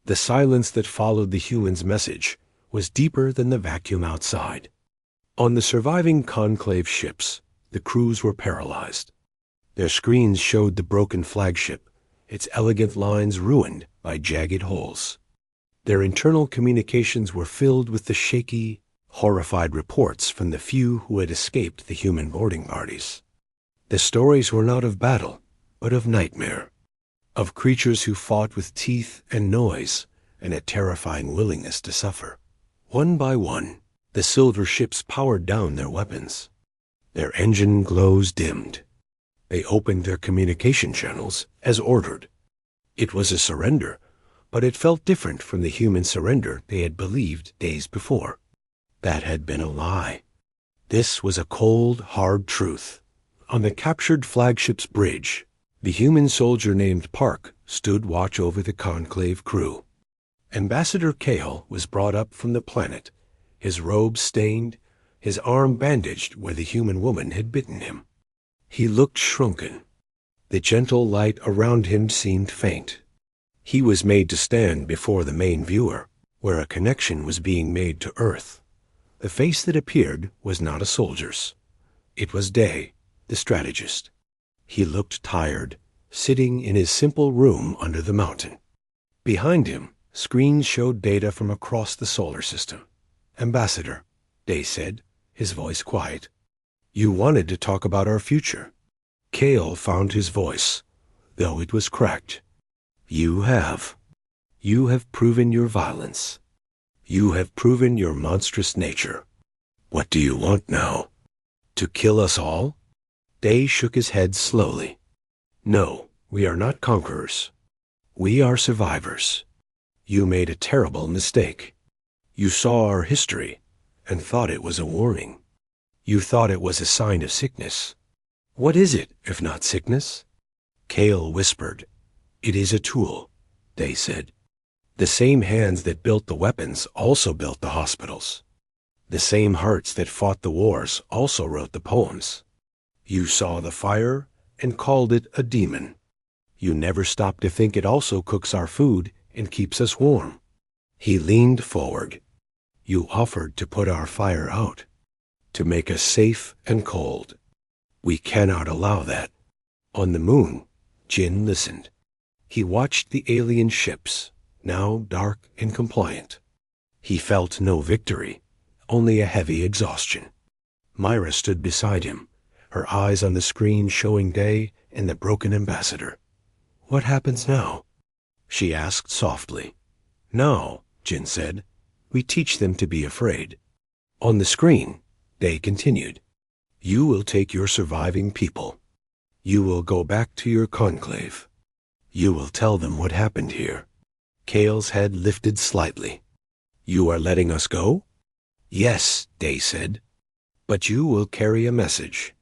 The silence that followed the human's message was deeper than the vacuum outside. On the surviving conclave ships, the crews were paralyzed. Their screens showed the broken flagship, its elegant lines ruined by jagged holes. Their internal communications were filled with the shaky, horrified reports from the few who had escaped the human boarding parties. The stories were not of battle, but of nightmare, of creatures who fought with teeth and noise and a terrifying willingness to suffer. One by one, the silver ships powered down their weapons. Their engine glows dimmed. They opened their communication channels as ordered. It was a surrender, but it felt different from the human surrender they had believed days before. That had been a lie. This was a cold, hard truth. On the captured flagship's bridge, the human soldier named Park stood watch over the conclave crew. Ambassador Cale was brought up from the planet, his robe stained, his arm bandaged where the human woman had bitten him. He looked shrunken. The gentle light around him seemed faint. He was made to stand before the main viewer, where a connection was being made to Earth. The face that appeared was not a soldier's. It was Day, the strategist. He looked tired, sitting in his simple room under the mountain. Behind him, screens showed data from across the solar system. "Ambassador," Day said, his voice quiet. "You wanted to talk about our future." Cale found his voice, though it was cracked. "You have. You have proven your violence. You have proven your monstrous nature. What do you want now? To kill us all?" Day shook his head slowly. "No, we are not conquerors. We are survivors. You made a terrible mistake. You saw our history and thought it was a warning. You thought it was a sign of sickness. What is it, if not sickness?" Cale whispered. "It is a tool," Day said. "The same hands that built the weapons also built the hospitals. The same hearts that fought the wars also wrote the poems. You saw the fire and called it a demon. You never stopped to think it also cooks our food and keeps us warm." He leaned forward. "You offered to put our fire out, to make us safe and cold. We cannot allow that." On the moon, Jin listened. He watched the alien ships, now dark and compliant. He felt no victory, only a heavy exhaustion. Myra stood beside him, her eyes on the screen showing Day and the broken ambassador. "What happens now?" she asked softly. "Now," Jin said, "we teach them to be afraid." On the screen, Day continued. "You will take your surviving people. You will go back to your conclave. You will tell them what happened here." Cale's head lifted slightly. "You are letting us go?" "Yes," Day said. "But you will carry a message.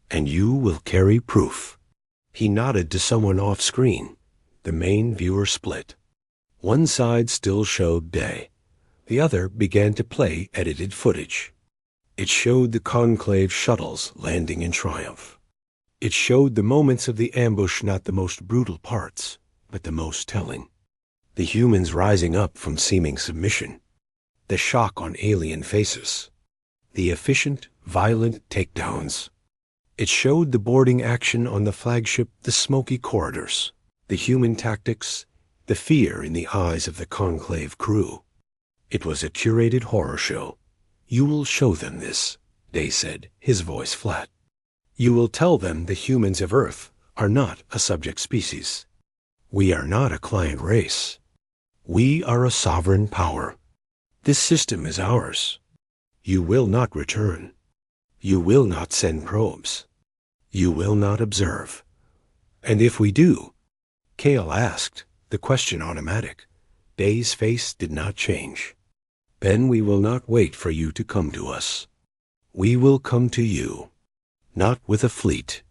And you will carry proof." He nodded to someone off-screen. The main viewer split. One side still showed Day. The other began to play edited footage. It showed the conclave shuttles landing in triumph. It showed the moments of the ambush, not the most brutal parts, but the most telling. The humans rising up from seeming submission. The shock on alien faces. The efficient, violent takedowns. It showed the boarding action on the flagship, the smoky corridors, the human tactics, the fear in the eyes of the conclave crew. It was a curated horror show. "You will show them this," Day said, his voice flat. "You will tell them the humans of Earth are not a subject species. We are not a client race. We are a sovereign power. This system is ours. You will not return. You will not send probes. You will not observe. And if we do," Cale asked, the question automatic. Day's face did not change. "Then we will not wait for you to come to us. We will come to you. Not with a fleet.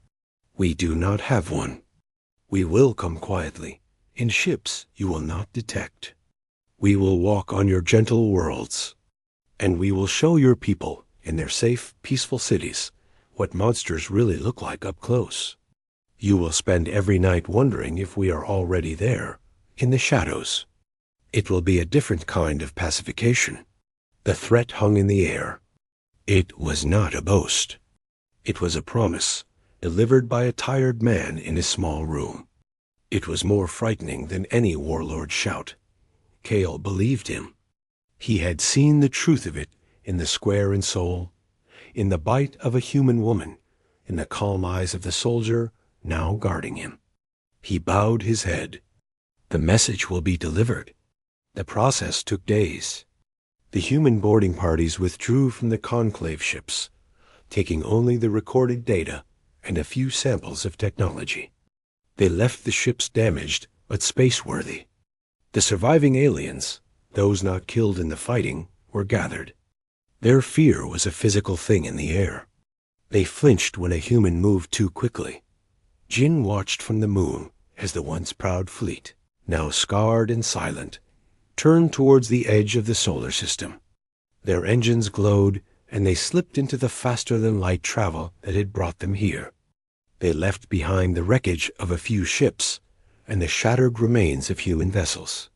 We do not have one. We will come quietly, in ships you will not detect. We will walk on your gentle worlds. And we will show your people, in their safe, peaceful cities, what monsters really look like up close. You will spend every night wondering if we are already there, in the shadows. It will be a different kind of pacification. The threat hung in the air. It was not a boast. It was a promise, delivered by a tired man in a small room. It was more frightening than any warlord's shout. Cale believed him. He had seen the truth of it in the square in Seoul, in the bite of a human woman, in the calm eyes of the soldier now guarding him. He bowed his head. The message will be delivered. The process took days. The human boarding parties withdrew from the conclave ships, taking only the recorded data and a few samples of technology. They left the ships damaged but space-worthy. The surviving aliens, those not killed in the fighting, were gathered. Their fear was a physical thing in the air. They flinched when a human moved too quickly. Jin watched from the moon as the once proud fleet, now scarred and silent, turned towards the edge of the solar system. Their engines glowed, and they slipped into the faster-than-light travel that had brought them here. They left behind the wreckage of a few ships and the shattered remains of human vessels.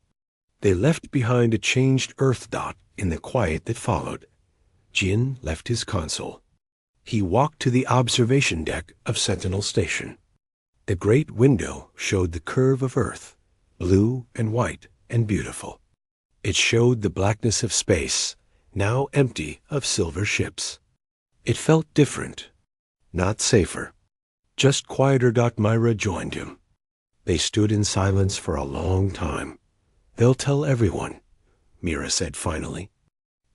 They left behind a changed Earth dot in the quiet that followed. Jin left his console. He walked to the observation deck of Sentinel Station. The great window showed the curve of Earth, blue and white and beautiful. It showed the blackness of space, now empty of silver ships. It felt different, not safer. Just quieter. Myra joined him. They stood in silence for a long time. They'll tell everyone, Mira said finally.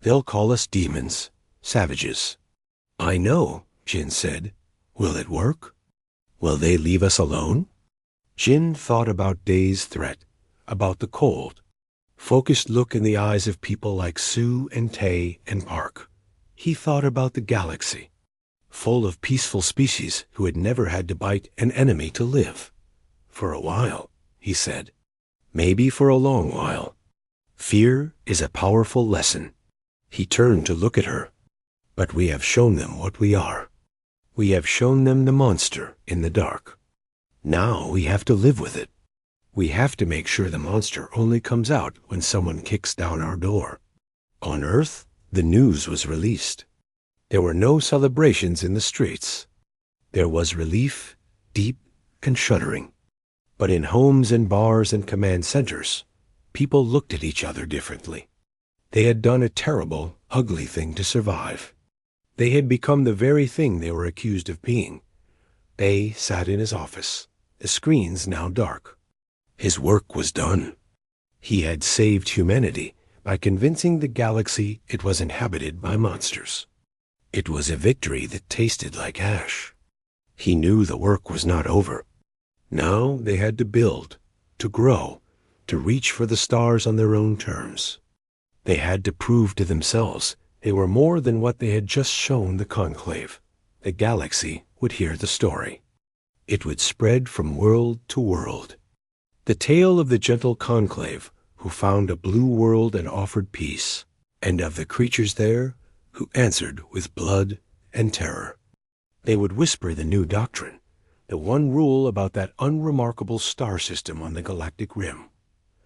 They'll call us demons, savages. I know, Jin said. Will it work? Will they leave us alone? Jin thought about Day's threat, about the cold. Focused look in the eyes of people like Sue and Tay and Park. He thought about the galaxy, full of peaceful species who had never had to bite an enemy to live. For a while, he said. Maybe for a long while. Fear is a powerful lesson. He turned to look at her. But we have shown them what we are. We have shown them the monster in the dark. Now we have to live with it. We have to make sure the monster only comes out when someone kicks down our door. On Earth, the news was released. There were no celebrations in the streets. There was relief, deep and shuddering. But in homes and bars and command centers, people looked at each other differently. They had done a terrible, ugly thing to survive. They had become the very thing they were accused of being. They sat in his office, the screens now dark. His work was done. He had saved humanity by convincing the galaxy it was inhabited by monsters. It was a victory that tasted like ash. He knew the work was not over. Now they had to build, to grow, to reach for the stars on their own terms. They had to prove to themselves they were more than what they had just shown the conclave. The galaxy would hear the story. It would spread from world to world. The tale of the gentle conclave who found a blue world and offered peace, and of the creatures there who answered with blood and terror. They would whisper the new doctrine, the one rule about that unremarkable star system on the galactic rim.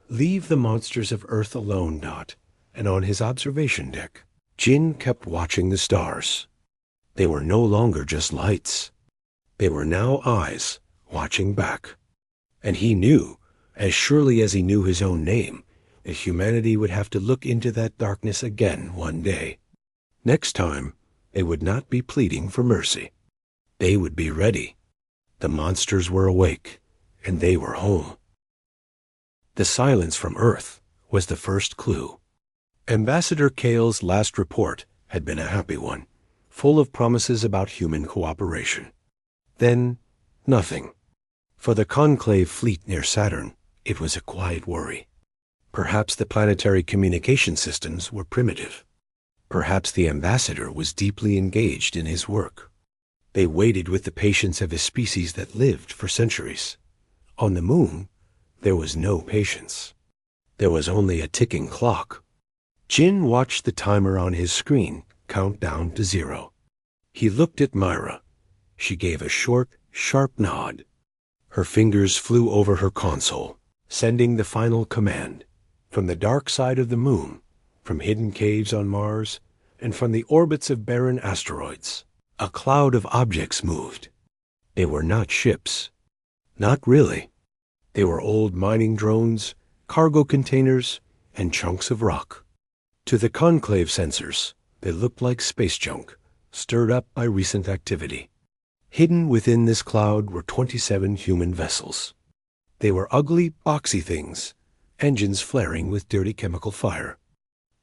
Leave the monsters of Earth alone, Dot. And on his observation deck, Jin kept watching the stars. They were no longer just lights. They were now eyes watching back. And he knew, as surely as he knew his own name, that humanity would have to look into that darkness again one day. Next time, they would not be pleading for mercy. They would be ready. The monsters were awake, and they were home. The silence from Earth was the first clue. Ambassador Cale's last report had been a happy one, full of promises about human cooperation. Then, nothing. For the conclave fleet near Saturn, it was a quiet worry. Perhaps the planetary communication systems were primitive. Perhaps the ambassador was deeply engaged in his work. They waited with the patience of a species that lived for centuries. On the moon, there was no patience. There was only a ticking clock. Jin watched the timer on his screen count down to 0. He looked at Myra. She gave a short, sharp nod. Her fingers flew over her console, sending the final command. From the dark side of the moon, from hidden caves on Mars, and from the orbits of barren asteroids, a cloud of objects moved. They were not ships. Not really. They were old mining drones, cargo containers, and chunks of rock. To the conclave sensors, they looked like space junk, stirred up by recent activity. Hidden within this cloud were 27 human vessels. They were ugly, boxy things, engines flaring with dirty chemical fire.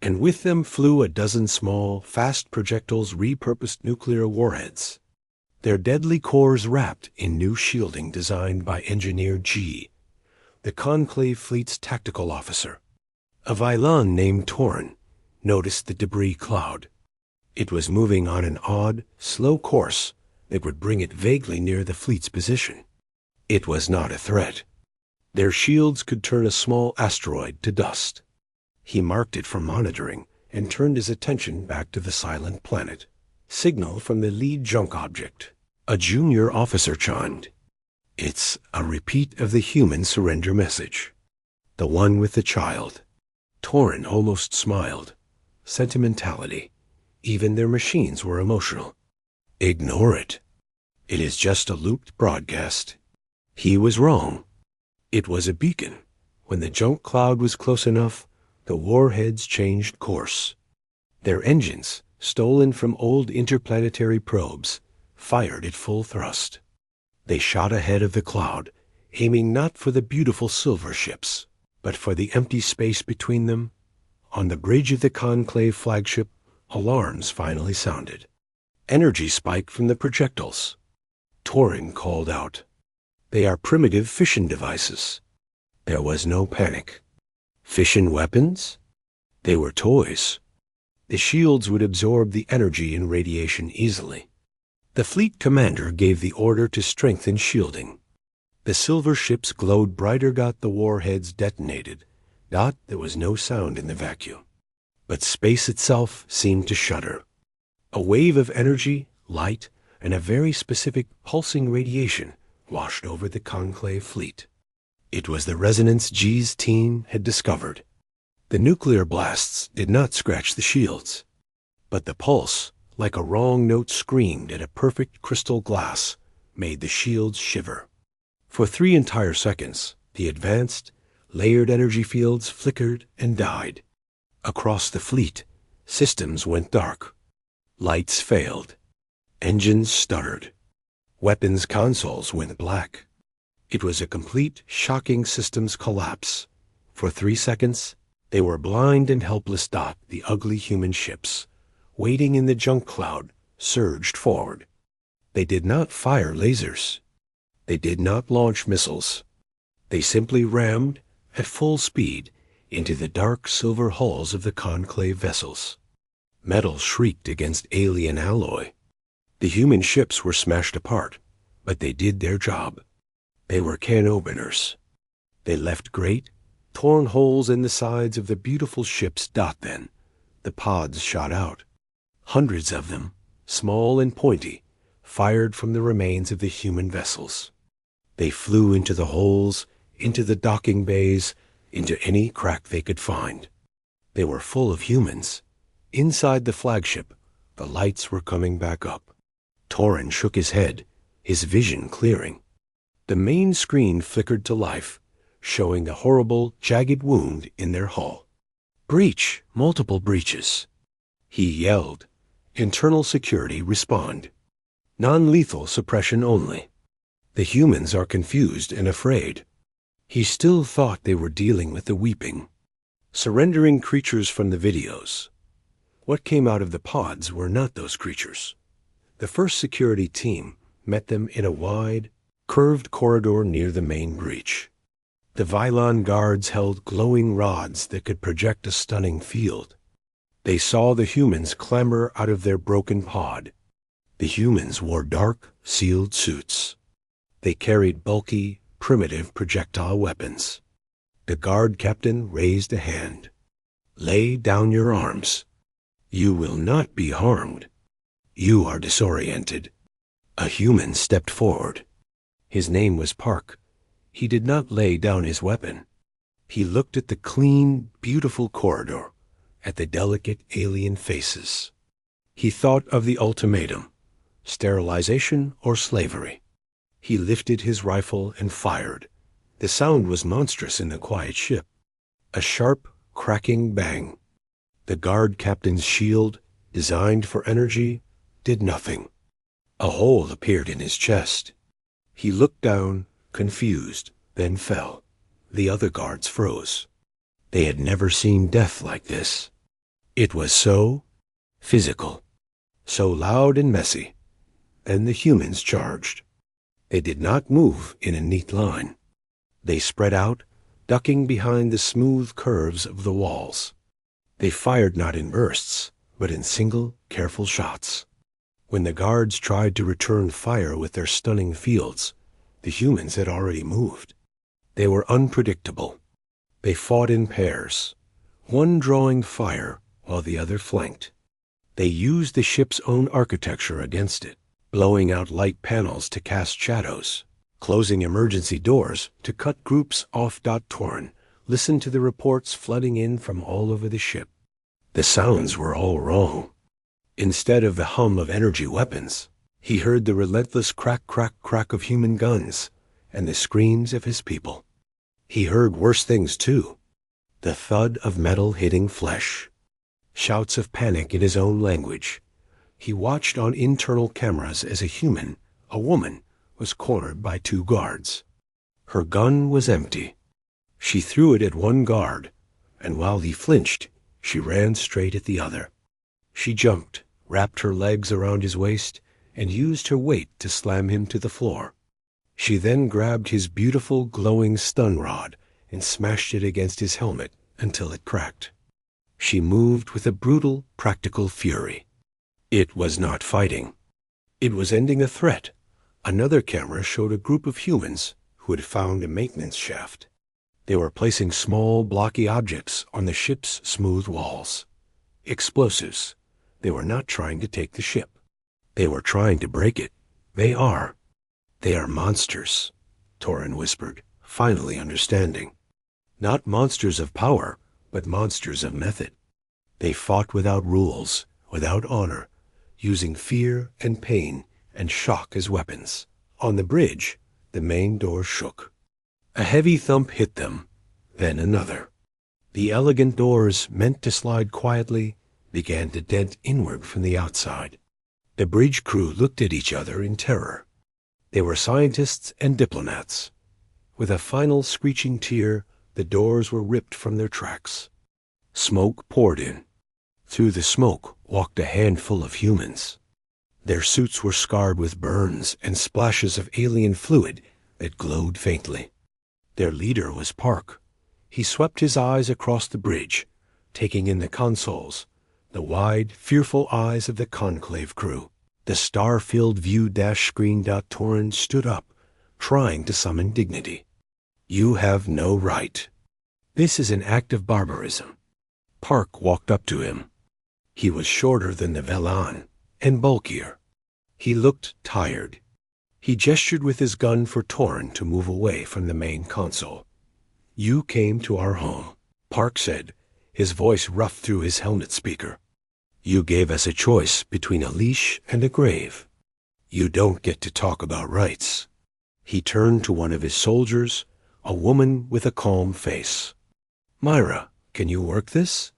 And with them flew a dozen small, fast projectiles repurposed nuclear warheads, their deadly cores wrapped in new shielding designed by Engineer G, the Conclave Fleet's tactical officer. A Vylon named Torin noticed the debris cloud. It was moving on an odd, slow course that would bring it vaguely near the fleet's position. It was not a threat. Their shields could turn a small asteroid to dust. He marked it for monitoring and turned his attention back to the silent planet. Signal from the lead junk object. A junior officer chimed. It's a repeat of the human surrender message. The one with the child. Torin almost smiled. Sentimentality. Even their machines were emotional. Ignore it. It is just a looped broadcast. He was wrong. It was a beacon. When the junk cloud was close enough, the warheads changed course. Their engines, stolen from old interplanetary probes, fired at full thrust. They shot ahead of the cloud, aiming not for the beautiful silver ships, but for the empty space between them. On the bridge of the Conclave flagship, alarms finally sounded. Energy spiked from the projectiles. Torin called out. They are primitive fission devices. There was no panic. Fission weapons? They were toys. The shields would absorb the energy and radiation easily. The fleet commander gave the order to strengthen shielding. The silver ships glowed brighter. The warheads detonated. There was no sound in the vacuum. But space itself seemed to shudder. A wave of energy, light, and a very specific pulsing radiation washed over the Conclave fleet. It was the resonance G's team had discovered. The nuclear blasts did not scratch the shields, but the pulse, like a wrong note screamed at a perfect crystal glass, made the shields shiver. For 3 entire seconds, the advanced, layered energy fields flickered and died. Across the fleet, systems went dark. Lights failed. Engines stuttered. Weapons consoles went black. It was a complete, shocking systems collapse. For 3 seconds, they were blind and helpless. The ugly human ships, waiting in the junk cloud, surged forward. They did not fire lasers. They did not launch missiles. They simply rammed, at full speed, into the dark silver hulls of the Conclave vessels. Metal shrieked against alien alloy. The human ships were smashed apart, but they did their job. They were can openers. They left great, torn holes in the sides of the beautiful ships. Then, the pods shot out. Hundreds of them, small and pointy, fired from the remains of the human vessels. They flew into the holes, into the docking bays, into any crack they could find. They were full of humans. Inside the flagship, the lights were coming back up. Torin shook his head, his vision clearing. The main screen flickered to life, showing a horrible, jagged wound in their hull. Breach, multiple breaches. He yelled. Internal security respond. Non-lethal suppression only. The humans are confused and afraid. He still thought they were dealing with the weeping, surrendering creatures from the videos. What came out of the pods were not those creatures. The first security team met them in a wide, curved corridor near the main breach. The Vylon guards held glowing rods that could project a stunning field. They saw the humans clamber out of their broken pod. The humans wore dark, sealed suits. They carried bulky, primitive projectile weapons. The guard captain raised a hand. Lay down your arms. You will not be harmed. You are disoriented. A human stepped forward. His name was Park. He did not lay down his weapon. He looked at the clean, beautiful corridor, at the delicate alien faces. He thought of the ultimatum: sterilization or slavery. He lifted his rifle and fired. The sound was monstrous in the quiet ship. A sharp, cracking bang. The guard captain's shield, designed for energy, did nothing. A hole appeared in his chest. He looked down, confused, then fell. The other guards froze. They had never seen death like this. It was so physical, so loud and messy. Then the humans charged. They did not move in a neat line. They spread out, ducking behind the smooth curves of the walls. They fired not in bursts, but in single, careful shots. When the guards tried to return fire with their stunning fields, the humans had already moved. They were unpredictable. They fought in pairs, one drawing fire while the other flanked. They used the ship's own architecture against it, blowing out light panels to cast shadows, closing emergency doors to cut groups off. Torrin listened to the reports flooding in from all over the ship. The sounds were all wrong. Instead of the hum of energy weapons, he heard the relentless crack, crack, crack of human guns and the screams of his people. He heard worse things too: the thud of metal hitting flesh, shouts of panic in his own language. He watched on internal cameras as a woman, was cornered by two guards. Her gun was empty. She threw it at one guard, and while he flinched, she ran straight at the other. She jumped, wrapped her legs around his waist, and used her weight to slam him to the floor. She then grabbed his beautiful, glowing stun rod and smashed it against his helmet until it cracked. She moved with a brutal, practical fury. It was not fighting. It was ending a threat. Another camera showed a group of humans who had found a maintenance shaft. They were placing small, blocky objects on the ship's smooth walls. Explosives. They were not trying to take the ship. They were trying to break it. They are monsters, Torrin whispered, finally understanding. Not monsters of power, but monsters of method. They fought without rules, without honor, using fear and pain and shock as weapons. On the bridge, the main door shook. A heavy thump hit them, then another. The elegant doors, meant to slide quietly, began to dent inward from the outside. The bridge crew looked at each other in terror. They were scientists and diplomats. With a final screeching tear, the doors were ripped from their tracks. Smoke poured in. Through the smoke walked a handful of humans. Their suits were scarred with burns and splashes of alien fluid that glowed faintly. Their leader was Park. He swept his eyes across the bridge, taking in the consoles, the wide, fearful eyes of the Conclave crew. The star-filled view dash screen. Torrin stood up, trying to summon dignity. You have no right. This is an act of barbarism. Park walked up to him. He was shorter than the Velan, and bulkier. He looked tired. He gestured with his gun for Torrin to move away from the main console. You came to our home, Park said, his voice rough through his helmet speaker. You gave us a choice between a leash and a grave. You don't get to talk about rights. He turned to one of his soldiers, a woman with a calm face. Myra, can you work this?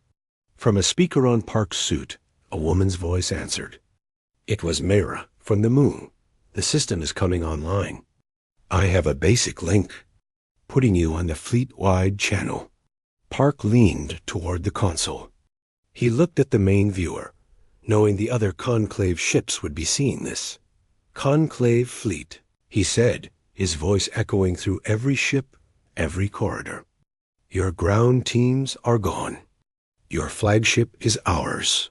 From a speaker on Park's suit, a woman's voice answered. It was Myra, from the moon. The system is coming online. I have a basic link, putting you on the fleet-wide channel. Park leaned toward the console. He looked at the main viewer, knowing the other Conclave ships would be seeing this. Conclave fleet, he said, his voice echoing through every ship, every corridor. Your ground teams are gone. Your flagship is ours.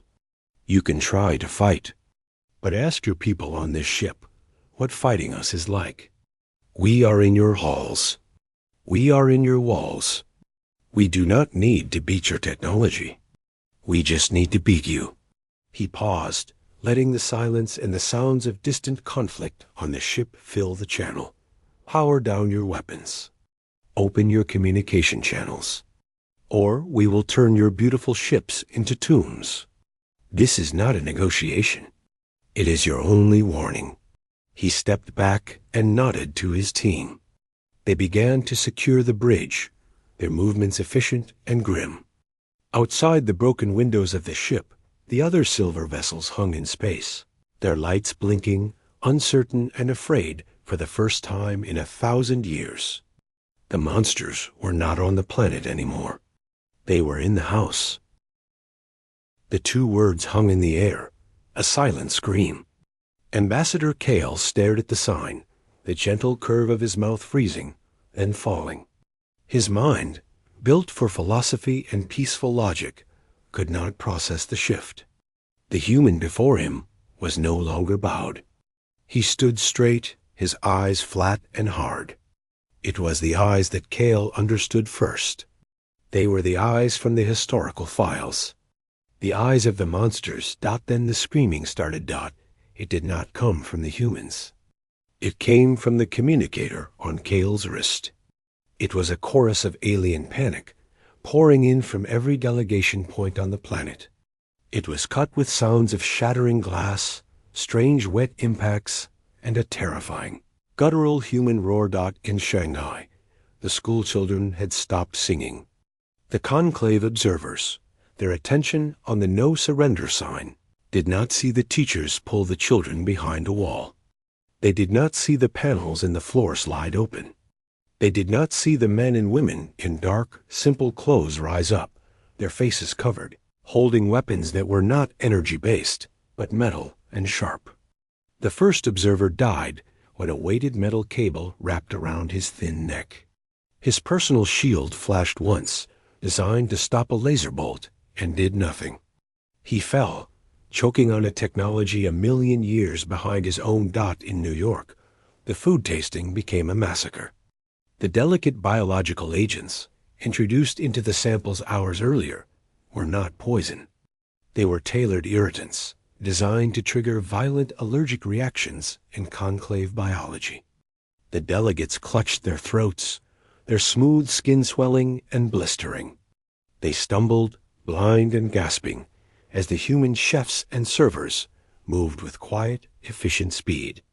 You can try to fight, but ask your people on this ship what fighting us is like. We are in your halls. We are in your walls. We do not need to beat your technology. We just need to beat you. He paused, letting the silence and the sounds of distant conflict on the ship fill the channel. Power down your weapons. Open your communication channels, or we will turn your beautiful ships into tombs. This is not a negotiation. It is your only warning." He stepped back and nodded to his team. They began to secure the bridge, their movements efficient and grim. Outside the broken windows of the ship, the other silver vessels hung in space, their lights blinking, uncertain and afraid for the first time in 1,000 years. The monsters were not on the planet anymore. They were in the house. The two words hung in the air, a silent scream. Ambassador Kale stared at the sign, the gentle curve of his mouth freezing, then falling. His mind, built for philosophy and peaceful logic, could not process the shift. The human before him was no longer bowed. He stood straight, his eyes flat and hard. It was the eyes that Kale understood first. They were the eyes from the historical files. The eyes of the monsters. Then the screaming started. It did not come from the humans. It came from the communicator on Kale's wrist. It was a chorus of alien panic, pouring in from every delegation point on the planet. It was cut with sounds of shattering glass, strange wet impacts, and a terrifying, guttural human roar. In Shanghai, the schoolchildren had stopped singing. The conclave observers, their attention on the no surrender sign, did not see the teachers pull the children behind a wall. They did not see the panels in the floor slide open. They did not see the men and women in dark, simple clothes rise up, their faces covered, holding weapons that were not energy-based, but metal and sharp. The first observer died when a weighted metal cable wrapped around his thin neck. His personal shield flashed once, designed to stop a laser bolt, and did nothing. He fell, choking on a technology 1,000,000 years behind his own. In New York, the food tasting became a massacre. The delicate biological agents, introduced into the samples hours earlier, were not poison. They were tailored irritants, designed to trigger violent allergic reactions in conclave biology. The delegates clutched their throats, their smooth skin swelling and blistering. They stumbled, blind and gasping, as the human chefs and servers moved with quiet, efficient speed.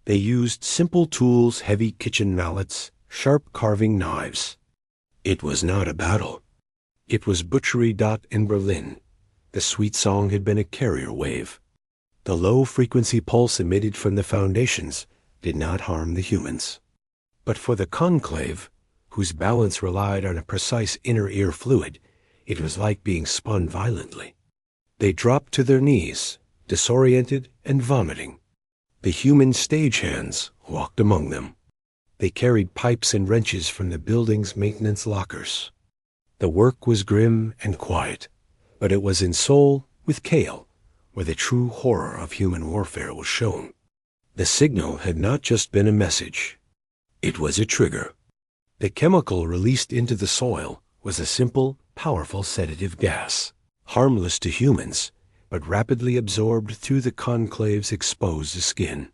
They used simple tools, heavy kitchen mallets, sharp carving knives. It was not a battle. It was butchery. In Berlin, the sweet song had been a carrier wave. The low-frequency pulse emitted from the foundations did not harm the humans. But for the conclave, whose balance relied on a precise inner ear fluid, it was like being spun violently. They dropped to their knees, disoriented and vomiting. The human stagehands walked among them. They carried pipes and wrenches from the building's maintenance lockers. The work was grim and quiet, but it was in Seoul, with Kale, where the true horror of human warfare was shown. The signal had not just been a message. It was a trigger. The chemical released into the soil was a simple, powerful sedative gas, harmless to humans, but rapidly absorbed through the conclave's exposed skin.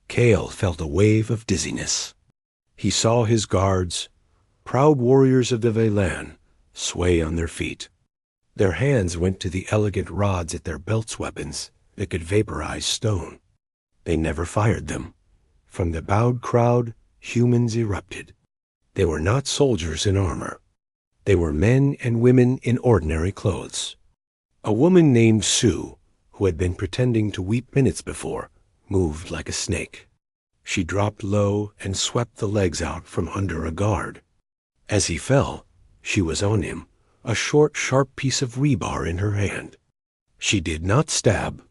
Kale felt a wave of dizziness. He saw his guards, proud warriors of the Veylan, sway on their feet. Their hands went to the elegant rods at their belts, weapons that could vaporize stone. They never fired them. From the bowed crowd, humans erupted. They were not soldiers in armor. They were men and women in ordinary clothes. A woman named Sue, who had been pretending to weep minutes before, moved like a snake. She dropped low and swept the legs out from under a guard. As he fell, she was on him, a short, sharp piece of rebar in her hand. She did not stab.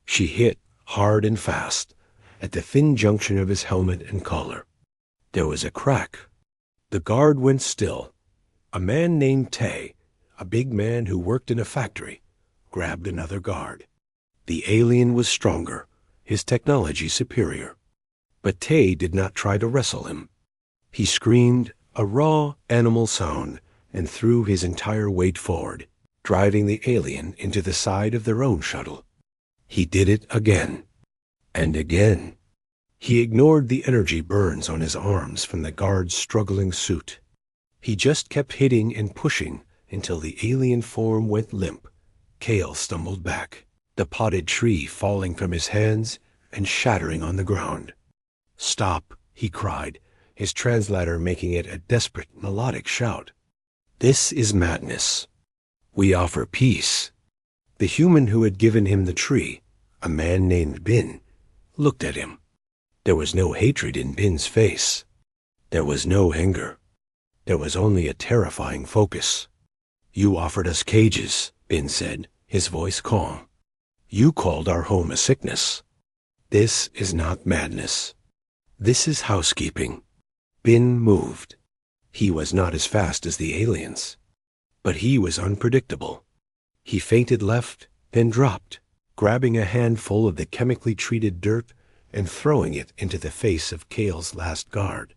She hit, hard and fast, at the thin junction of his helmet and collar. There was a crack. The guard went still. A man named Tay, a big man who worked in a factory, grabbed another guard. The alien was stronger, his technology superior. But Tay did not try to wrestle him. He screamed, a raw animal sound, and threw his entire weight forward, driving the alien into the side of their own shuttle. He did it again, and again. He ignored the energy burns on his arms from the guard's struggling suit. He just kept hitting and pushing until the alien form went limp. Kale stumbled back, the potted tree falling from his hands and shattering on the ground. "Stop," he cried, his translator making it a desperate, melodic shout. "This is madness. We offer peace." The human who had given him the tree, a man named Bin, looked at him. There was no hatred in Bin's face. There was no anger. There was only a terrifying focus. "You offered us cages," Bin said, his voice calm. "You called our home a sickness. This is not madness. This is housekeeping." Bin moved. He was not as fast as the aliens, but he was unpredictable. He feinted left, then dropped, grabbing a handful of the chemically treated dirt and throwing it into the face of Kale's last guard.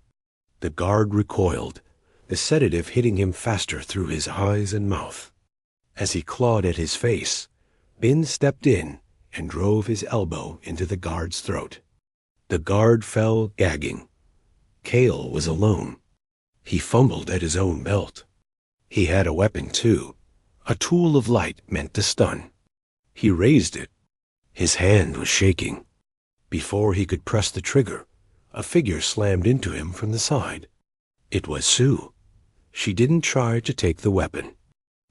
The guard recoiled, the sedative hitting him faster through his eyes and mouth. As he clawed at his face, Bin stepped in and drove his elbow into the guard's throat. The guard fell gagging. Kale was alone. He fumbled at his own belt. He had a weapon, too, a tool of light meant to stun. He raised it. His hand was shaking. Before he could press the trigger, a figure slammed into him from the side. It was Sue. She didn't try to take the weapon.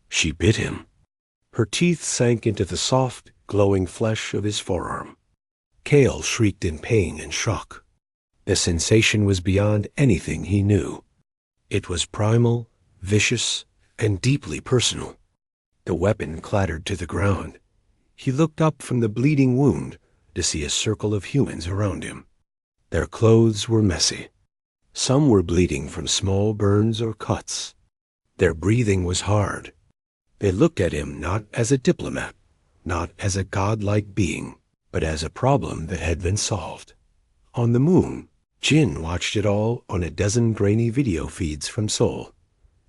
She bit him. Her teeth sank into the soft, glowing flesh of his forearm. Kale shrieked in pain and shock. The sensation was beyond anything he knew. It was primal, vicious, and deeply personal. The weapon clattered to the ground. He looked up from the bleeding wound to see a circle of humans around him. Their clothes were messy. Some were bleeding from small burns or cuts. Their breathing was hard. They looked at him not as a diplomat, not as a godlike being, but as a problem that had been solved. On the moon, Jin watched it all on a dozen grainy video feeds from Seoul.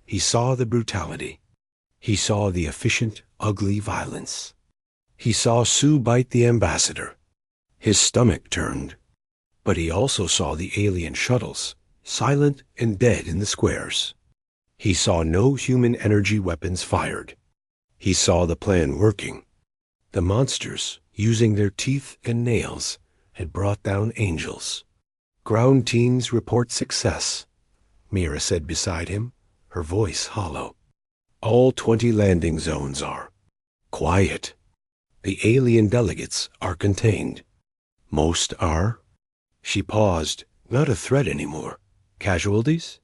He saw the brutality. He saw the efficient, ugly violence. He saw Sue bite the ambassador. His stomach turned. But he also saw the alien shuttles, silent and dead in the squares. He saw no human energy weapons fired. He saw the plan working. The monsters, using their teeth and nails, had brought down angels. "Ground teams report success," Mira said beside him, her voice hollow. "All 20 landing zones are. Quiet. The alien delegates are contained. Most are." She paused. "Not a threat anymore. Casualties?"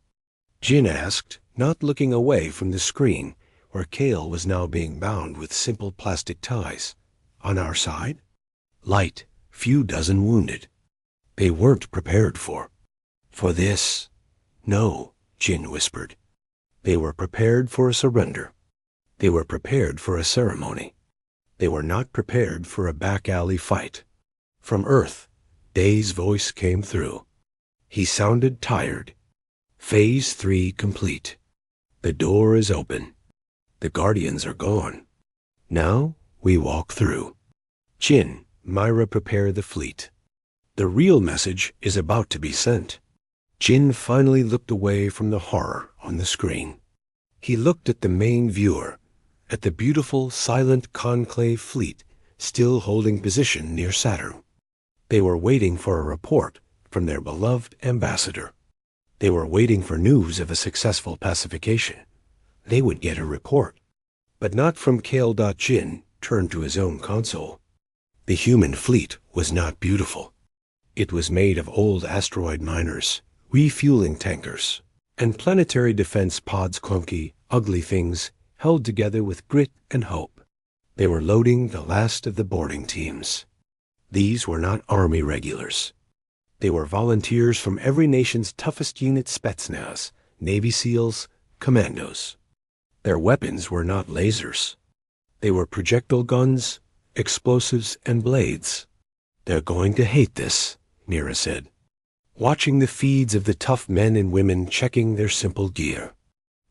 Jin asked, not looking away from the screen, where Kale was now being bound with simple plastic ties. "On our side?" "Light. Few dozen wounded." They weren't prepared for this. "No," Jin whispered. They were prepared for a surrender. They were prepared for a ceremony. They were not prepared for a back-alley fight. From Earth, Day's voice came through. He sounded tired. "Phase 3 complete. The door is open. The Guardians are gone. Now we walk through. Jin, Myra, prepare the fleet. The real message is about to be sent." Jin finally looked away from the horror on the screen. He looked at the main viewer, at the beautiful, silent conclave fleet still holding position near Saturn. They were waiting for a report from their beloved ambassador. They were waiting for news of a successful pacification. They would get a report, but not from Kale.Jin, turned to his own console. The human fleet was not beautiful. It was made of old asteroid miners, refueling tankers, and planetary defense pods, clunky, ugly things held together with grit and hope. They were loading the last of the boarding teams. These were not army regulars. They were volunteers from every nation's toughest unit, Spetsnaz, Navy SEALs, commandos. Their weapons were not lasers. They were projectile guns, explosives, and blades. "They're going to hate this," Mira said, watching the feeds of the tough men and women checking their simple gear.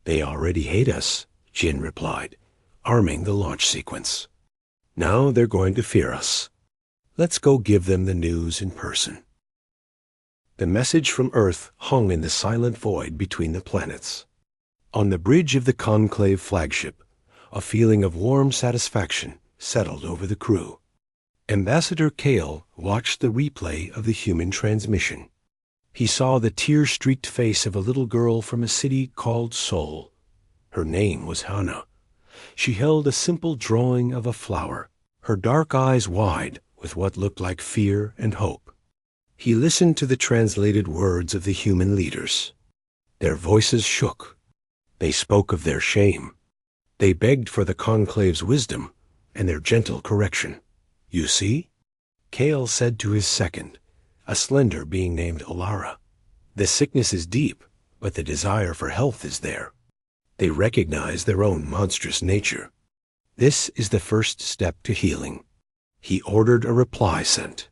"They already hate us," Jin replied, arming the launch sequence. "Now they're going to fear us. Let's go give them the news in person." The message from Earth hung in the silent void between the planets. On the bridge of the Conclave flagship, a feeling of warm satisfaction settled over the crew. Ambassador Kale watched the replay of the human transmission. He saw the tear-streaked face of a little girl from a city called Seoul. Her name was Hana. She held a simple drawing of a flower, her dark eyes wide with what looked like fear and hope. He listened to the translated words of the human leaders. Their voices shook. They spoke of their shame. They begged for the Conclave's wisdom and their gentle correction. You see? Kale said to his second, a slender being named Alara. The sickness is deep, but the desire for health is there. They recognize their own monstrous nature. This is the first step to healing. He ordered a reply sent.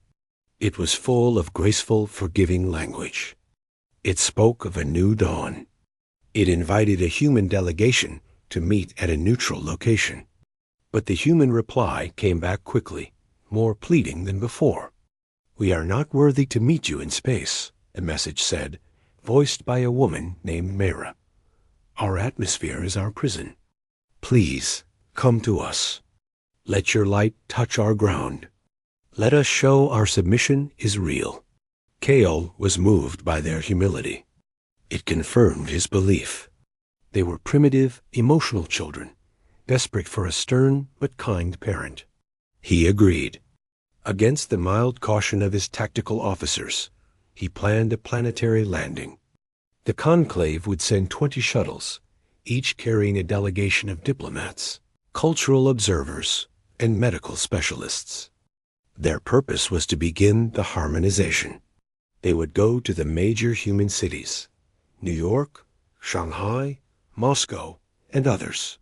It was full of graceful, forgiving language. It spoke of a new dawn. It invited a human delegation to meet at a neutral location. But the human reply came back quickly, more pleading than before. We are not worthy to meet you in space, the message said, voiced by a woman named Mera. Our atmosphere is our prison. Please, come to us. Let your light touch our ground. Let us show our submission is real. Kale was moved by their humility. It confirmed his belief. They were primitive, emotional children, desperate for a stern but kind parent. He agreed. Against the mild caution of his tactical officers, he planned a planetary landing. The Conclave would send 20 shuttles, each carrying a delegation of diplomats, cultural observers, and medical specialists. Their purpose was to begin the harmonization. They would go to the major human cities, New York, Shanghai, Moscow, and others.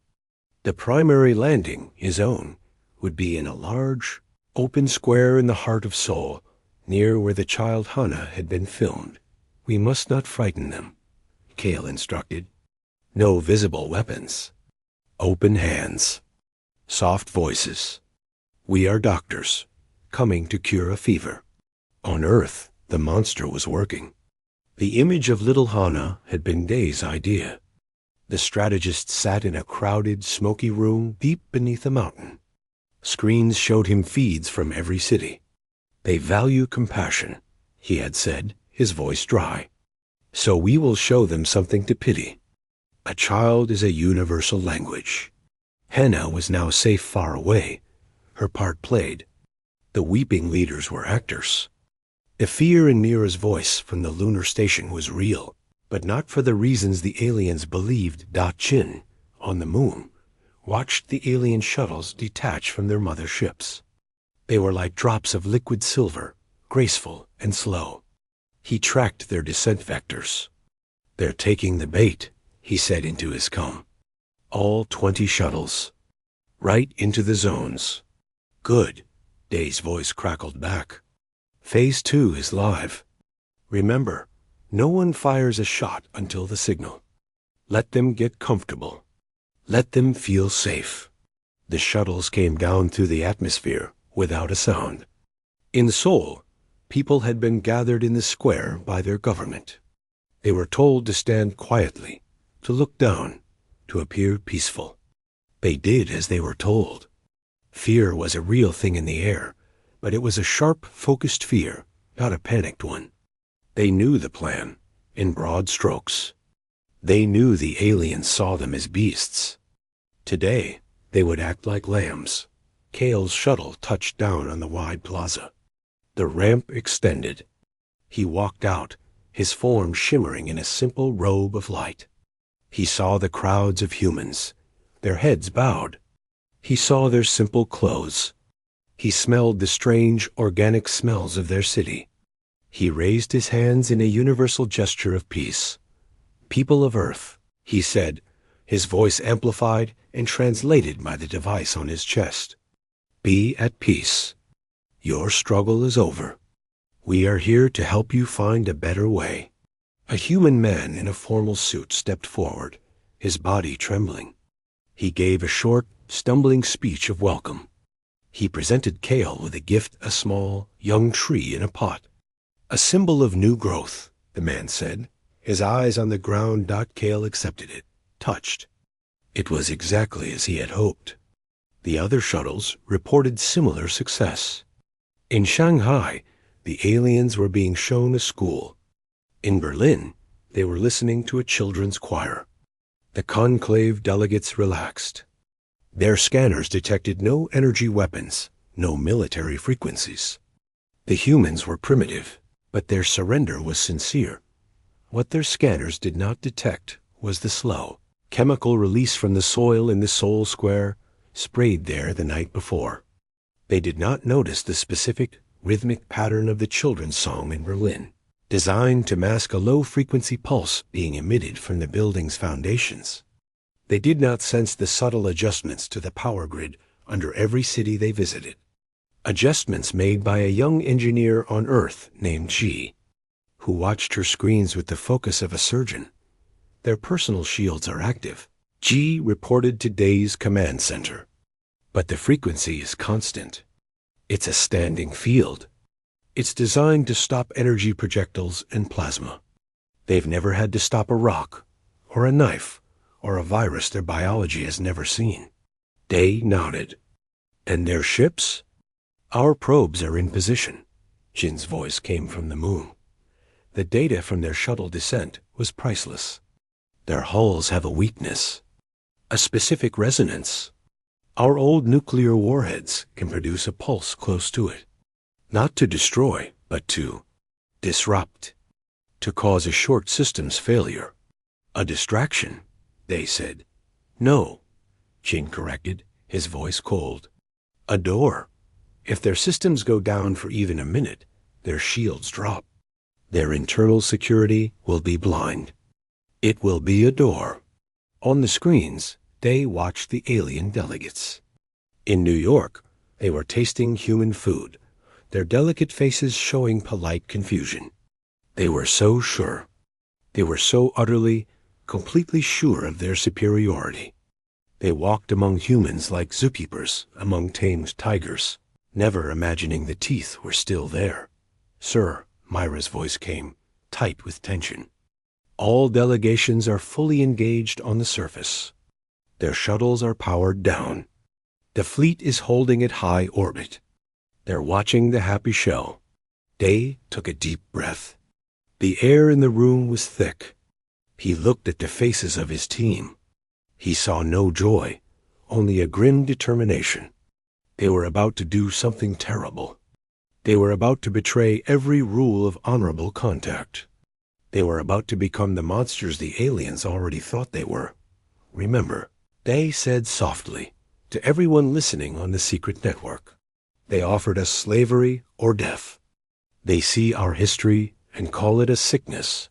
The primary landing, his own, would be in a large, open square in the heart of Seoul, near where the child Hana had been filmed. We must not frighten them, Kale instructed. No visible weapons. Open hands. Soft voices. We are doctors, coming to cure a fever. On Earth, the monster was working. The image of little Hana had been Day's idea. The strategist sat in a crowded, smoky room deep beneath a mountain. Screens showed him feeds from every city. They value compassion, he had said, his voice dry. So we will show them something to pity. A child is a universal language. Hannah was now safe far away, her part played. The weeping leaders were actors. The fear in Mira's voice from the lunar station was real, but not for the reasons the aliens believed. Chin, on the moon, watched the alien shuttles detach from their mother ships. They were like drops of liquid silver, graceful and slow. He tracked their descent vectors. They're taking the bait, he said into his com. All 20 shuttles. Right into the zones. Good, Day's voice crackled back. Phase 2 is live. Remember, no one fires a shot until the signal. Let them get comfortable. Let them feel safe. The shuttles came down through the atmosphere without a sound. In Seoul, people had been gathered in the square by their government. They were told to stand quietly, to look down, to appear peaceful. They did as they were told. Fear was a real thing in the air, but it was a sharp, focused fear, not a panicked one. They knew the plan, in broad strokes. They knew the aliens saw them as beasts. Today, they would act like lambs. Kale's shuttle touched down on the wide plaza. The ramp extended. He walked out, his form shimmering in a simple robe of light. He saw the crowds of humans, their heads bowed. He saw their simple clothes. He smelled the strange, organic smells of their city. He raised his hands in a universal gesture of peace. People of Earth, he said, his voice amplified and translated by the device on his chest. Be at peace. Your struggle is over. We are here to help you find a better way. A human man in a formal suit stepped forward, his body trembling. He gave a short, stumbling speech of welcome. He presented Kale with a gift, a small, young tree in a pot. A symbol of new growth, the man said, his eyes on the ground. Kale accepted it, touched. It was exactly as he had hoped. The other shuttles reported similar success. In Shanghai, the aliens were being shown a school. In Berlin, they were listening to a children's choir. The conclave delegates relaxed. Their scanners detected no energy weapons, no military frequencies. The humans were primitive, but their surrender was sincere. What their scanners did not detect was the slow, chemical release from the soil in the Soul Square, sprayed there the night before. They did not notice the specific, rhythmic pattern of the children's song in Berlin, designed to mask a low-frequency pulse being emitted from the building's foundations. They did not sense the subtle adjustments to the power grid under every city they visited. Adjustments made by a young engineer on Earth named G, who watched her screens with the focus of a surgeon. Their personal shields are active. G reported to Day's command center. But the frequency is constant. It's a standing field. It's designed to stop energy projectiles and plasma. They've never had to stop a rock, or a knife, or a virus their biology has never seen. Day nodded. And their ships? Our probes are in position. Jin's voice came from the moon. The data from their shuttle descent was priceless. Their hulls have a weakness, a specific resonance. Our old nuclear warheads can produce a pulse close to it. Not to destroy, but to disrupt. To cause a short systems failure. A distraction, they said. No, Jin corrected, his voice cold. A door. If their systems go down for even a minute, their shields drop. Their internal security will be blind. It will be a door. On the screens, they watched the alien delegates. In New York, they were tasting human food, their delicate faces showing polite confusion. They were so sure. They were so utterly, completely sure of their superiority. They walked among humans like zookeepers among tamed tigers, never imagining the teeth were still there. Sir, Myra's voice came, tight with tension. All delegations are fully engaged on the surface. Their shuttles are powered down. The fleet is holding at high orbit. They're watching the happy show. Day took a deep breath. The air in the room was thick. He looked at the faces of his team. He saw no joy, only a grim determination. They were about to do something terrible. They were about to betray every rule of honorable contact. They were about to become the monsters the aliens already thought they were. Remember, they said softly to everyone listening on the secret network. They offered us slavery or death. They see our history and call it a sickness.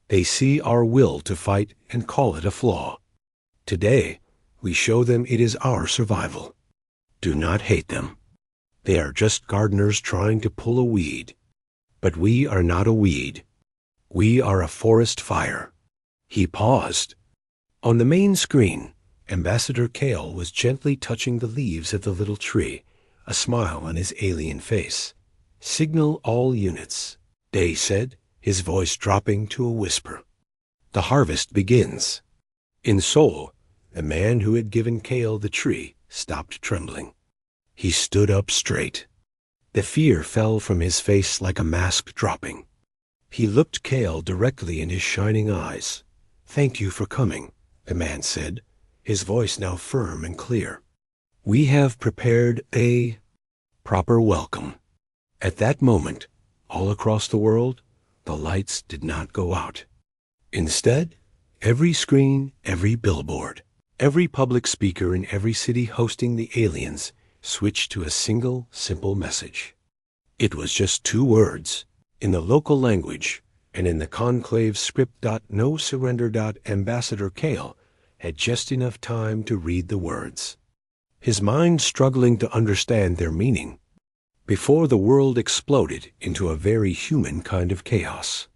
They see our will to fight and call it a flaw. Today, we show them it is our survival. Do not hate them. They are just gardeners trying to pull a weed. But we are not a weed. We are a forest fire. He paused. On the main screen, Ambassador Kale was gently touching the leaves of the little tree, a smile on his alien face. Signal all units, Day said, his voice dropping to a whisper. The harvest begins. In Seoul, the man who had given Kale the tree stopped trembling. He stood up straight. The fear fell from his face like a mask dropping. He looked Kale directly in his shining eyes. Thank you for coming, the man said, his voice now firm and clear. We have prepared a proper welcome. At that moment, all across the world, the lights did not go out. Instead, every screen, every billboard, every public speaker in every city hosting the aliens switched to a single, simple message. It was just 2 words, in the local language, and in the conclave script. No surrender. Ambassador Kale had just enough time to read the words, his mind struggling to understand their meaning, before the world exploded into a very human kind of chaos.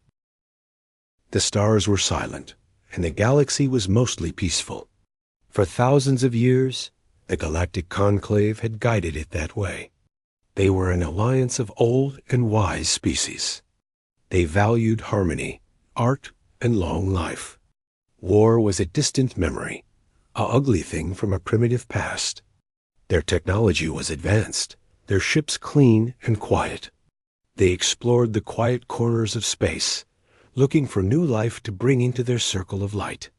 The stars were silent, and the galaxy was mostly peaceful. For thousands of years, the galactic conclave had guided it that way. They were an alliance of old and wise species. They valued harmony, art, and long life. War was a distant memory, a ugly thing from a primitive past. Their technology was advanced, their ships clean and quiet. They explored the quiet corners of space, looking for new life to bring into their circle of light.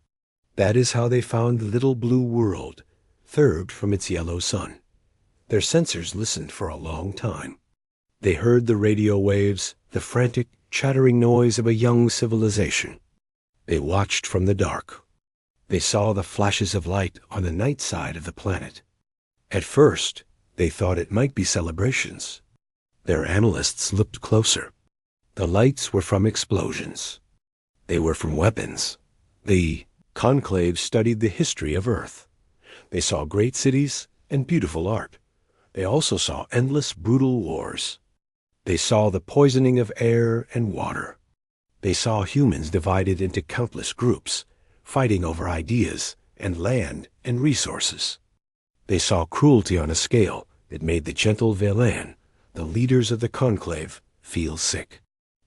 That is how they found the little blue world, third from its yellow sun. Their sensors listened for a long time. They heard the radio waves, the frantic, chattering noise of a young civilization. They watched from the dark. They saw the flashes of light on the night side of the planet. At first, they thought it might be celebrations. Their analysts looked closer. The lights were from explosions. They were from weapons. The conclave studied the history of Earth. They saw great cities and beautiful art. They also saw endless brutal wars. They saw the poisoning of air and water. They saw humans divided into countless groups, fighting over ideas and land and resources. They saw cruelty on a scale that made the gentle Velen, the leaders of the conclave, feel sick.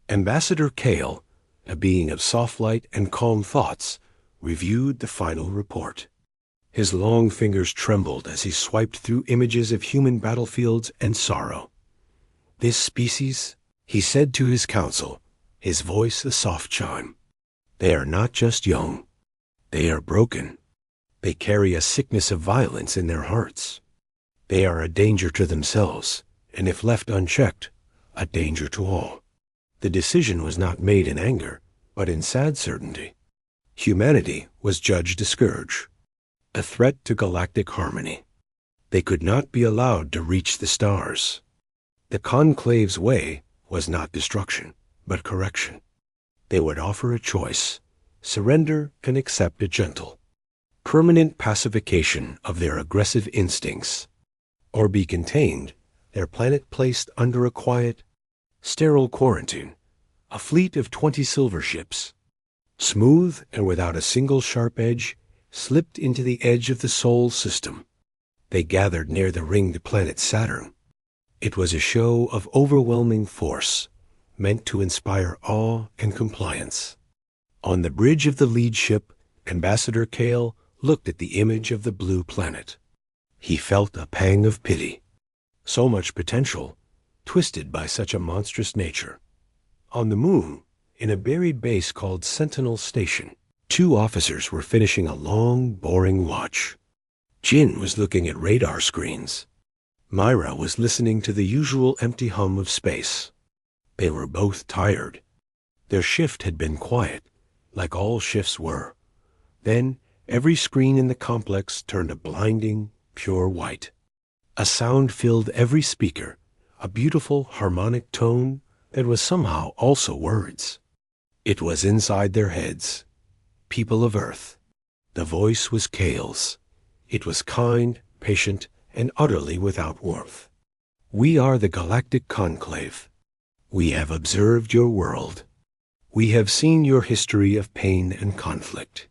Ambassador Kale, a being of soft light and calm thoughts, reviewed the final report. His long fingers trembled as he swiped through images of human battlefields and sorrow. This species, he said to his council, his voice a soft chime. They are not just young. They are broken. They carry a sickness of violence in their hearts. They are a danger to themselves, and if left unchecked, a danger to all. The decision was not made in anger, but in sad certainty. Humanity was judged a scourge, a threat to galactic harmony. They could not be allowed to reach the stars. The conclave's way was not destruction, but correction. They would offer a choice, surrender and accept a gentle, permanent pacification of their aggressive instincts, or be contained, their planet placed under a quiet, sterile quarantine, a fleet of 20 silver ships, smooth and without a single sharp edge, slipped into the edge of the Sol system. They gathered near the ringed planet Saturn. It was a show of overwhelming force, meant to inspire awe and compliance. On the bridge of the lead ship, Ambassador Kale looked at the image of the blue planet. He felt a pang of pity. So much potential, twisted by such a monstrous nature. On the moon, in a buried base called Sentinel Station, 2 officers were finishing a long, boring watch. Jin was looking at radar screens. Myra was listening to the usual empty hum of space. They were both tired. Their shift had been quiet, like all shifts were. Then, every screen in the complex turned a blinding, pure white. A sound filled every speaker, a beautiful harmonic tone that was somehow also words. It was inside their heads. People of Earth. The voice was Kale's. It was kind, patient, and utterly without warmth. We are the Galactic Conclave. We have observed your world. We have seen your history of pain and conflict.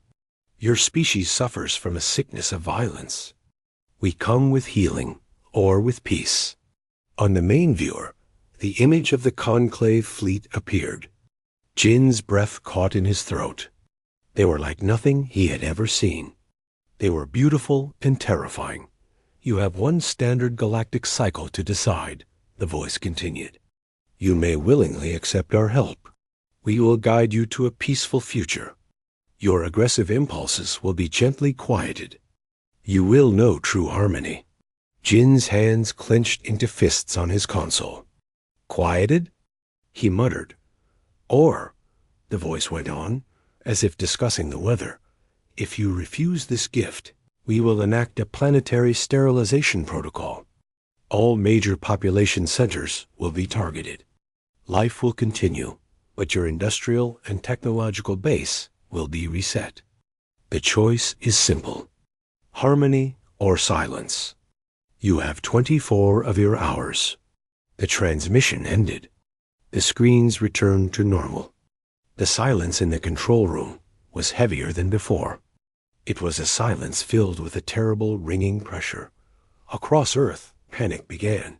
Your species suffers from a sickness of violence. We come with healing, or with peace. On the main viewer, the image of the conclave fleet appeared. Jin's breath caught in his throat. They were like nothing he had ever seen. They were beautiful and terrifying. You have one standard galactic cycle to decide, the voice continued. You may willingly accept our help. We will guide you to a peaceful future. Your aggressive impulses will be gently quieted. You will know true harmony. Jin's hands clenched into fists on his console. Quieted? He muttered. Or, the voice went on, as if discussing the weather, if you refuse this gift, we will enact a planetary sterilization protocol. All major population centers will be targeted. Life will continue, but your industrial and technological base will be reset. The choice is simple. Harmony or silence. You have 24 of your hours. The transmission ended. The screens returned to normal. The silence in the control room was heavier than before. It was a silence filled with a terrible ringing pressure. Across Earth, panic began.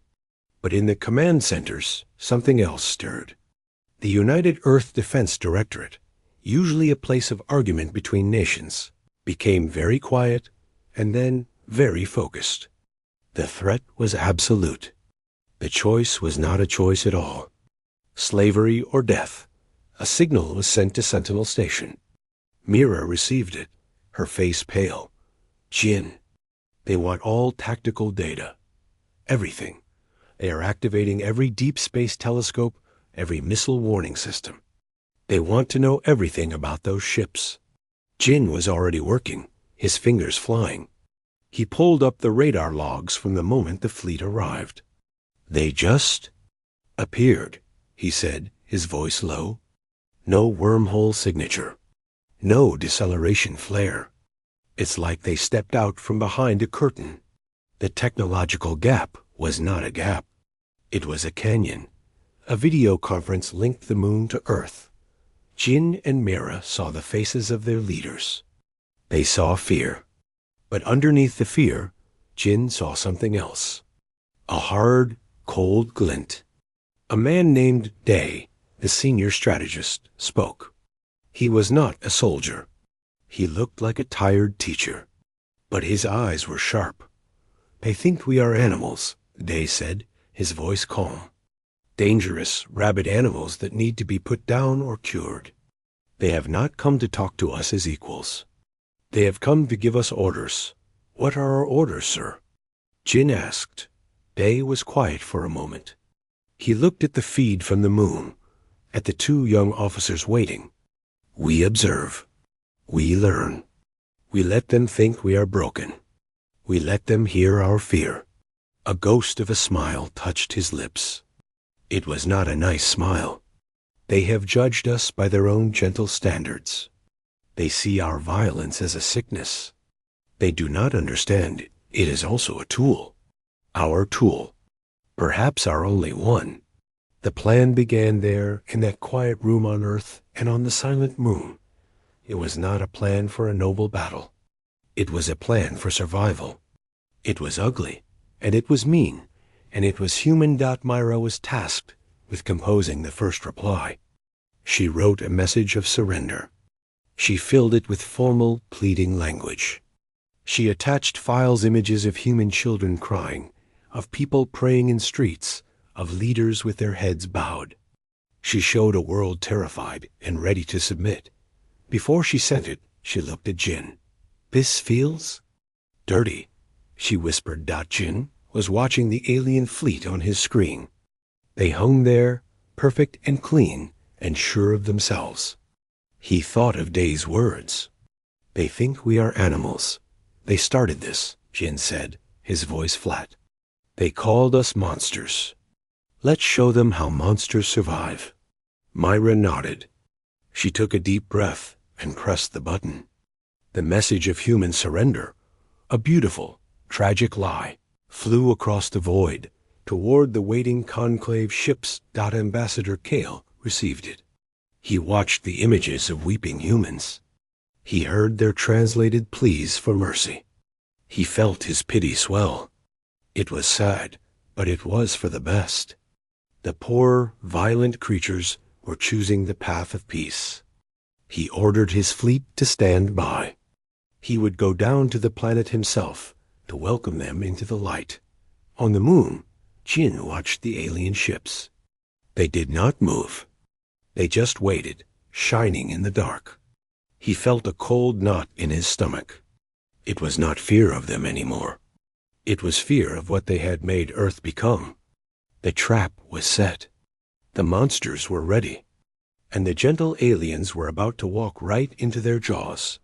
But in the command centers, something else stirred. The United Earth Defense Directorate, usually a place of argument between nations, became very quiet and then very focused. The threat was absolute. The choice was not a choice at all. Slavery or death. A signal was sent to Sentinel Station. Mira received it, her face pale. Jin. They want all tactical data. Everything. They are activating every deep space telescope, every missile warning system. They want to know everything about those ships. Jin was already working, his fingers flying. He pulled up the radar logs from the moment the fleet arrived. They just appeared, he said, his voice low. No wormhole signature. No deceleration flare. It's like they stepped out from behind a curtain. The technological gap was not a gap. It was a canyon. A video conference linked the moon to Earth. Jin and Mira saw the faces of their leaders. They saw fear. But underneath the fear, Jin saw something else. A hard, cold glint. A man named Day, the senior strategist, spoke. He was not a soldier. He looked like a tired teacher. But his eyes were sharp. They think we are animals, Day said, his voice calm. Dangerous, rabid animals that need to be put down or cured. They have not come to talk to us as equals. They have come to give us orders. What are our orders, sir? Jin asked. Day was quiet for a moment. He looked at the feed from the moon, at the two young officers waiting. We observe. We learn. We let them think we are broken. We let them hear our fear. A ghost of a smile touched his lips. It was not a nice smile. They have judged us by their own gentle standards. They see our violence as a sickness. They do not understand it is also a tool. Our tool. Perhaps our only one. The plan began there in that quiet room on Earth and on the silent moon. It was not a plan for a noble battle. It was a plan for survival. It was ugly, and it was mean, and it was human. Myra was tasked with composing the first reply. She wrote a message of surrender. She filled it with formal, pleading language. She attached files images of human children crying, of people praying in streets, of leaders with their heads bowed. She showed a world terrified and ready to submit. Before she sent it, she looked at Jin. This feels dirty, she whispered. Jin was watching the alien fleet on his screen. They hung there, perfect and clean and sure of themselves. He thought of Day's words. They think we are animals. They started this, Jin said, his voice flat. They called us monsters. Let's show them how monsters survive. Myra nodded. She took a deep breath and pressed the button. The message of human surrender, a beautiful, tragic lie, flew across the void toward the waiting conclave ships. Ambassador Kale received it. He watched the images of weeping humans. He heard their translated pleas for mercy. He felt his pity swell. It was sad, but it was for the best. The poor, violent creatures were choosing the path of peace. He ordered his fleet to stand by. He would go down to the planet himself to welcome them into the light. On the moon, Jin watched the alien ships. They did not move. They just waited, shining in the dark. He felt a cold knot in his stomach. It was not fear of them anymore. It was fear of what they had made Earth become. The trap was set. The monsters were ready. And the gentle aliens were about to walk right into their jaws.